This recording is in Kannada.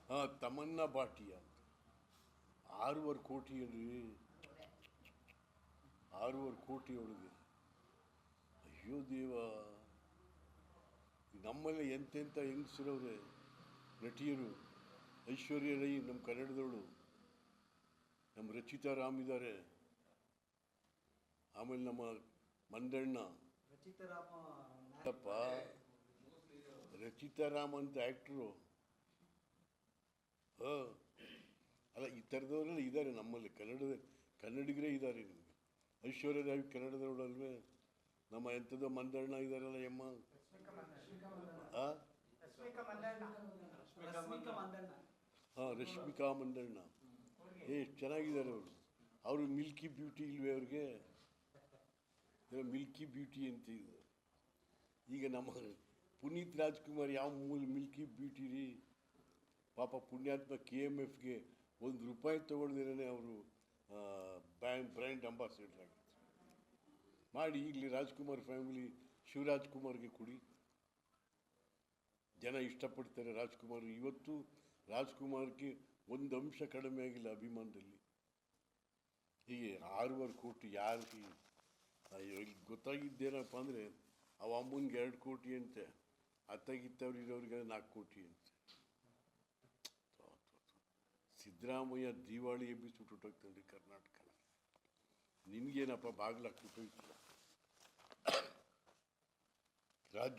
ಹಾಂ, ತಮನ್ನಾ ಭಾಟಿಯಾ 6.5 ಕೋಟಿ ಅಲ್ರಿ. 6.5 ಕೋಟಿ ಒಳಗೆ. ಅಯ್ಯೋ ದೇವ, ನಮ್ಮಲ್ಲಿ ಎಂತೆಂಥ ಹೆಂಗಸರವ್ರೆ ನಟಿಯರು. ಐಶ್ವರ್ಯ ರೈ ನಮ್ಮ ಕನ್ನಡದವಳು, ನಮ್ಮ ರಚಿತಾ ರಾಮ್ ಇದ್ದಾರೆ, ಆಮೇಲೆ ನಮ್ಮ ಮಂದಣ್ಣ ಅಪ್ಪ, ರಚಿತಾ ರಾಮ್ ಅಂತ ಆ್ಯಕ್ಟ್ರು. ಅಲ್ಲ, ಈ ಥರದವರೆಲ್ಲ ಇದ್ದಾರೆ ನಮ್ಮಲ್ಲಿ, ಕನ್ನಡಿಗರೇ ಇದ್ದಾರೆ. ನಿಮಗೆ ಐಶ್ವರ್ಯ ರಾಯ್ ಕನ್ನಡದವಳಲ್ವೇ? ನಮ್ಮ ಎಂಥದ್ದು ಮಂದಣ್ಣ ಇದ್ದಾರಲ್ಲ ಎಮ್ಮ, ಹಾಂ, ರಶ್ಮಿಕಾ ಮಂದಣ್ಣ. ಎಷ್ಟು ಚೆನ್ನಾಗಿದ್ದಾರೆ ಅವರು. ಅವರು ಮಿಲ್ಕಿ ಬ್ಯೂಟಿ ಇಲ್ವೇ ಅವ್ರಿಗೆ? ಮಿಲ್ಕಿ ಬ್ಯೂಟಿ ಅಂತ ಇದೆ. ಈಗ ನಮ್ಮ ಪುನೀತ್ ರಾಜ್ಕುಮಾರ್ ಯಾವ ಮಿಲ್ಕಿ ಬ್ಯೂಟಿ ರೀ? ಪಾಪ ಪುಣ್ಯಾತ್ಮ KMFಗೆ ₹1 ತೊಗೊಳ್ದಿರೇ ಅವರು ಬ್ರ್ಯಾಂಡ್ ಅಂಬಾಸಿಡರ್ ಆಗಿತ್ತು. ಮಾಡಿ ಈಗಲೇ ರಾಜ್ಕುಮಾರ್ ಫ್ಯಾಮಿಲಿ ಶಿವರಾಜ್ಕುಮಾರ್ಗೆ ಕೊಡಿ, ಜನ ಇಷ್ಟಪಡ್ತಾರೆ ರಾಜ್ಕುಮಾರ್. ಇವತ್ತು ರಾಜ್ಕುಮಾರ್ಗೆ ಒಂದು ಅಂಶ ಕಡಿಮೆ ಆಗಿಲ್ಲ ಅಭಿಮಾನದಲ್ಲಿ. ಹೀಗೆ 6.5 ಕೋಟಿ ಯಾರಿಗೆ? ಇಲ್ಲಿ ಗೊತ್ತಾಗಿದ್ದೇನಪ್ಪ ಅಂದರೆ, ಅವ ಅಮ್ಮನಿಗೆ 2 ಕೋಟಿ ಅಂತೆ, ಅತ್ತಾಗಿತ್ತವ್ರು ಇರೋರಿಗೆ 4 ಕೋಟಿ ಅಂತೆ. ಸಿದ್ದರಾಮಯ್ಯ ದಿವಾಳಿ ಎಬ್ಬಿಸ್ಬಿಟ್ಟು ಹೊಟ್ಟೋಗ್ತಾನೆ ಕರ್ನಾಟಕನ. ನಿನಗೇನಪ್ಪ ಬಾಗಿಲಾಕ್ಬಿಟ್ಟು ರಾಜ್ಯ